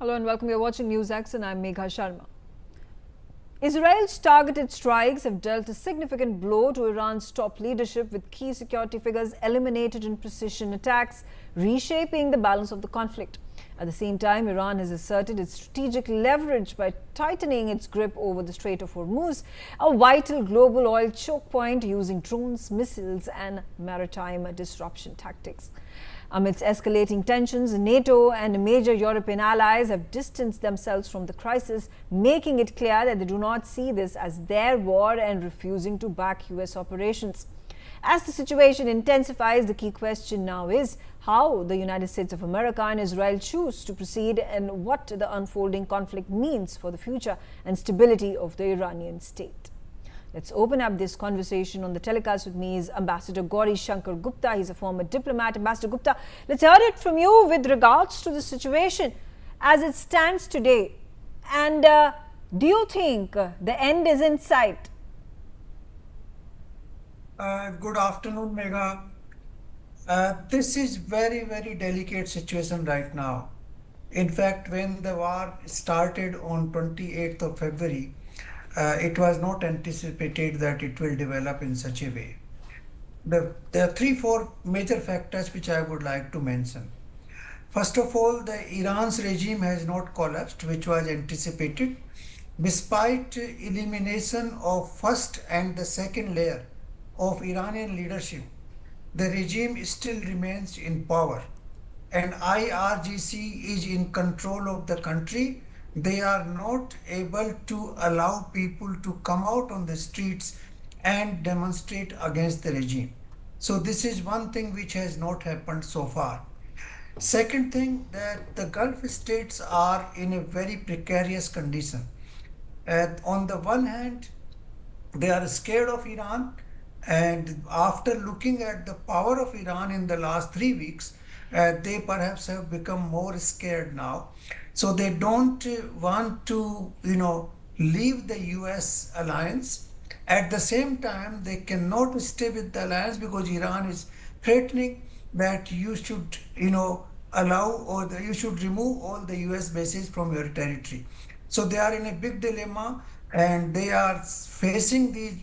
Hello and welcome. You're watching Newsx and I'm Megha Sharma. Israel's targeted strikes have dealt a significant blow to Iran's top leadership, with key security figures eliminated in precision attacks, reshaping the balance of the conflict. At the same time, Iran has asserted its strategic leverage by tightening its grip over the Strait of Hormuz, a vital global oil choke point, using drones, missiles and maritime disruption tactics. Amidst escalating tensions, NATO and major European allies have distanced themselves from the crisis, making it clear that they do not see this as their war and refusing to back US operations. As the situation intensifies, the key question now is how the United States of America and Israel choose to proceed, and what the unfolding conflict means for the future and stability of the Iranian state. Let's open up this conversation. On the telecast with me is Ambassador Gauri Shankar Gupta. He's a former diplomat. Ambassador Gupta, let's hear it from you with regards to the situation as it stands today. And do you think the end is in sight? Good afternoon, Megha. This is very delicate situation right now. In fact, when the war started on 28th of February, it was not anticipated that it will develop in such a way. There are 3-4 major factors which I would like to mention. First of all, the Iran's regime has not collapsed, which was anticipated. Despite elimination of first and the second layer of Iranian leadership, the regime still remains in power, and IRGC is in control of the country. They are not able to allow people to come out on the streets and demonstrate against the regime. So this is one thing which has not happened so far. Second thing, that the Gulf states are in a very precarious condition. On the one hand, they are scared of Iran, and after looking at the power of Iran in the last 3 weeks, they perhaps have become more scared now. So they don't want to, leave the US alliance. At the same time, they cannot stay with the alliance because Iran is threatening that you should, allow, or you should remove all the US bases from your territory. So they are in a big dilemma, and they are facing these,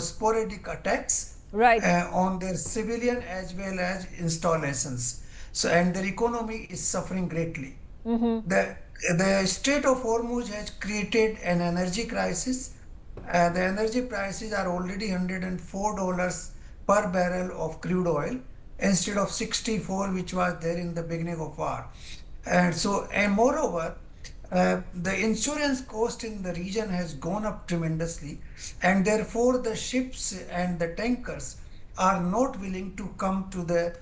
sporadic attacks on their civilian as well as installations. So, and their economy is suffering greatly. The Strait of Hormuz has created an energy crisis. The energy prices are already $104 per barrel of crude oil instead of 64, which was there in the beginning of war. And moreover, the insurance cost in the region has gone up tremendously, and therefore the ships and the tankers are not willing to come to the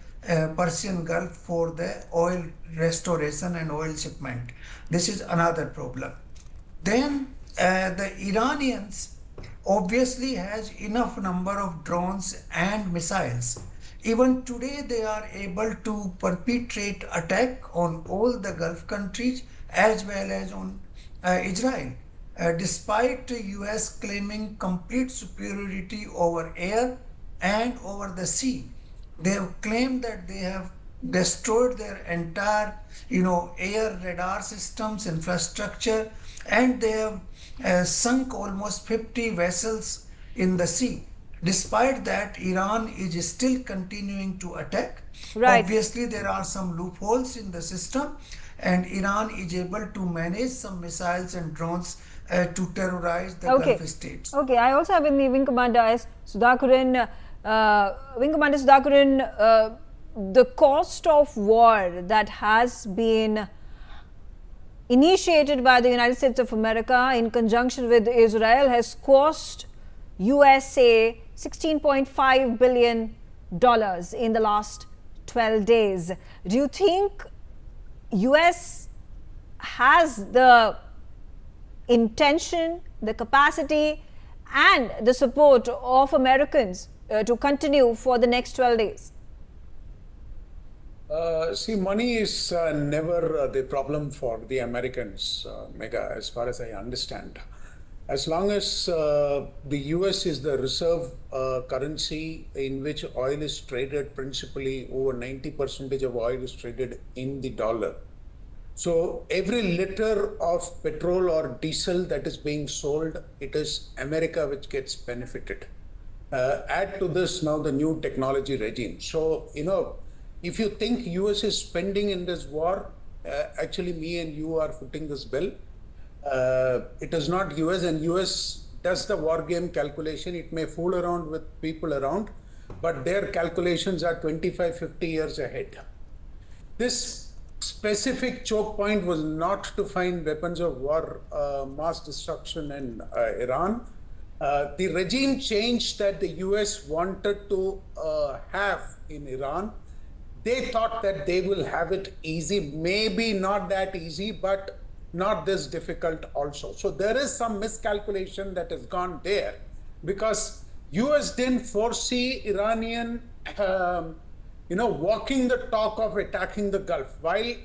Persian Gulf for the oil restoration and oil shipment. This is another problem. Then the Iranians obviously has enough number of drones and missiles. Even today they are able to perpetrate attack on all the Gulf countries as well as on Israel. Despite the US claiming complete superiority over air and over the sea, they have claimed that they have destroyed their entire, air radar systems, infrastructure, and they have sunk almost 50 vessels in the sea. Despite that, Iran is still continuing to attack. Obviously, there are some loopholes in the system, and Iran is able to manage some missiles and drones to terrorize the Gulf states. Okay, I also have with me Wing Commander S. Sudhakuran. Wing Commander Sudhakuran, the cost of war that has been initiated by the United States of America in conjunction with Israel has cost USA $16.5 billion in the last 12 days. Do you think US has the intention, the capacity and the support of Americans to continue for the next 12 days? See, money is never the problem for the Americans, Megha, as far as I understand. As long as the US is the reserve currency in which oil is traded, principally over 90% of oil is traded in the dollar. So every liter of petrol or diesel that is being sold, it is America which gets benefited. Add to this now the new technology regime. So, if you think US is spending in this war, actually me and you are footing this bill. It is not US, and US does the war game calculation. It may fool around with people around, but their calculations are 25, 50 years ahead. This specific choke point was not to find weapons of war, mass destruction in Iran. The regime change that the US wanted to have in Iran, they thought that they will have it easy, maybe not that easy, but not this difficult also. So there is some miscalculation that has gone there, because US didn't foresee Iranian walking the talk of attacking the Gulf. While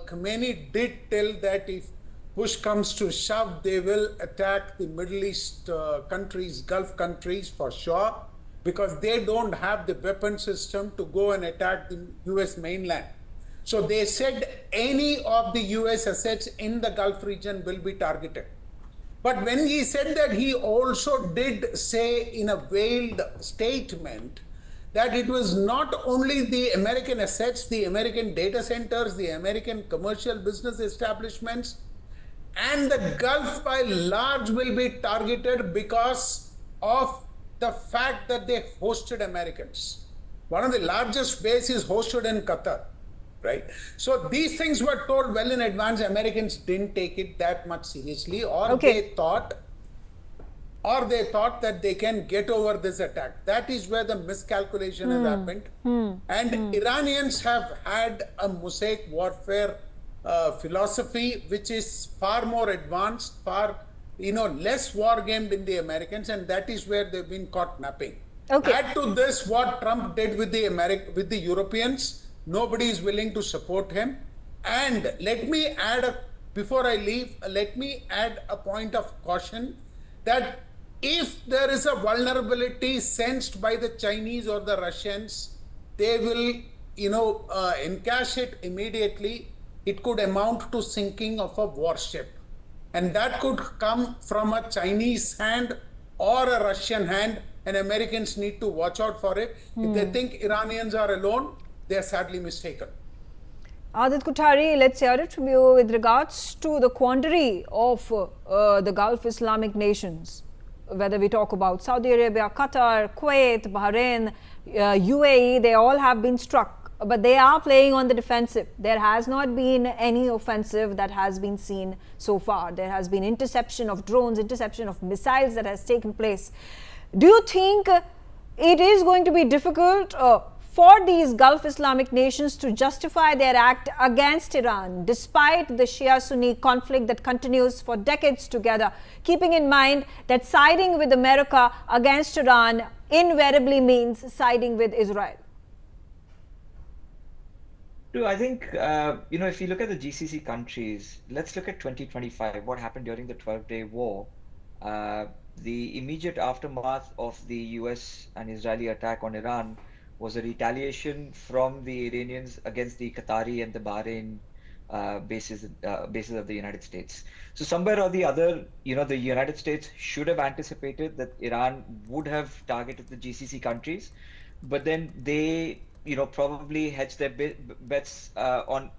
Khomeini did tell that if push comes to shove, they will attack the Middle East countries, Gulf countries for sure, because they don't have the weapon system to go and attack the US mainland. So they said any of the US assets in the Gulf region will be targeted. But when he said that, he also did say in a veiled statement that it was not only the American assets, the American data centers, the American commercial business establishments, and the Gulf by large will be targeted because of the fact that they hosted Americans. One of the largest bases hosted in Qatar, right? So these things were told well in advance. Americans didn't take it that much seriously, or they thought that they can get over this attack. That is where the miscalculation has happened. And Iranians have had a mosaic warfare philosophy, which is far more advanced, far less war gamed in the Americans, and that is where they've been caught napping. Add to this what Trump did with the Europeans. Nobody is willing to support him. And let me add before I leave, let me add a point of caution that if there is a vulnerability sensed by the Chinese or the Russians, they will, encash it immediately. It could amount to sinking of a warship. And that could come from a Chinese hand or a Russian hand, and Americans need to watch out for it. If they think Iranians are alone, they are sadly mistaken. Adit Kothari, let's hear it from you with regards to the quandary of the Gulf Islamic nations. Whether we talk about Saudi Arabia, Qatar, Kuwait, Bahrain, UAE, they all have been struck, but they are playing on the defensive. There has not been any offensive that has been seen so far. There has been interception of drones, interception of missiles that has taken place. Do you think it is going to be difficult for these Gulf Islamic nations to justify their act against Iran, despite the Shia-Sunni conflict that continues for decades together, keeping in mind that siding with America against Iran invariably means siding with Israel? I think, if you look at the GCC countries, let's look at 2025, what happened during the 12-day war. The immediate aftermath of the US and Israeli attack on Iran was a retaliation from the Iranians against the Qatari and the Bahrain bases of the United States. So somewhere or the other, the United States should have anticipated that Iran would have targeted the GCC countries, but then they, probably hedged their bets on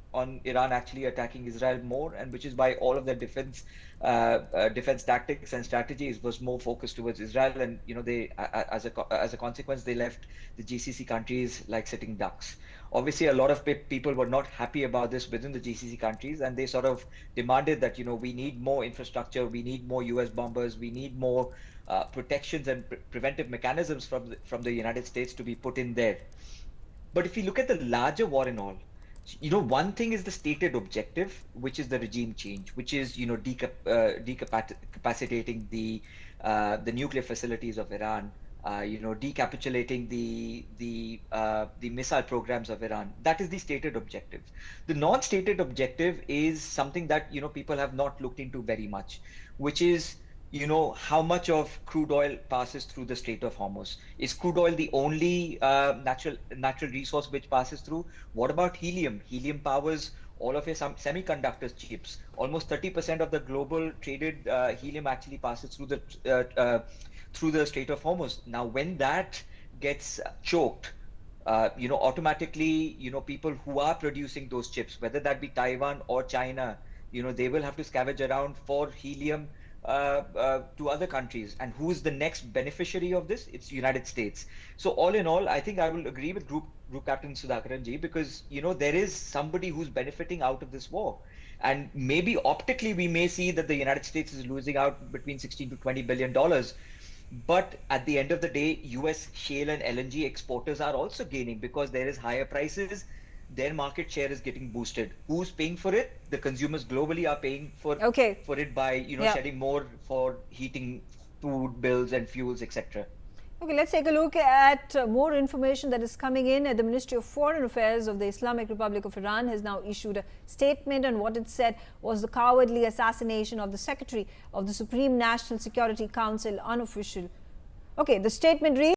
Iran actually attacking Israel more, and which is why all of their defense tactics and strategies was more focused towards Israel, and they as a consequence they left the GCC countries like sitting ducks. Obviously, a lot of people were not happy about this within the GCC countries, and they sort of demanded that we need more infrastructure, we need more US bombers, we need more protections and preventive mechanisms from the United States to be put in there. But if you look at the larger war and all, one thing is the stated objective, which is the regime change, which is decapacitating the nuclear facilities of Iran, decapitulating the missile programs of Iran. That is the stated objective. The non-stated objective is something that people have not looked into very much, which is how much of crude oil passes through the Strait of Hormuz. Is crude oil the only natural resource which passes through? What about helium? Helium powers all of your semiconductors chips. Almost 30% of the global traded helium actually passes through the Strait of Hormuz. Now, when that gets choked, automatically, people who are producing those chips, whether that be Taiwan or China, they will have to scavenge around for helium to other countries. And who is the next beneficiary of this? It's the United States. So all in all, I think I will agree with Group Captain Sudhakaran ji, because, there is somebody who's benefiting out of this war. And maybe optically, we may see that the United States is losing out between 16 to $20 billion. But at the end of the day, US shale and LNG exporters are also gaining because there is higher prices. Their market share is getting boosted. Who's paying for it? The consumers globally are paying for it by shedding more for heating, food bills and fuels, etc. Okay, let's take a look at more information that is coming in. The Ministry of Foreign Affairs of the Islamic Republic of Iran has now issued a statement, and what it said was the cowardly assassination of the Secretary of the Supreme National Security Council unofficial. Okay, the statement reads,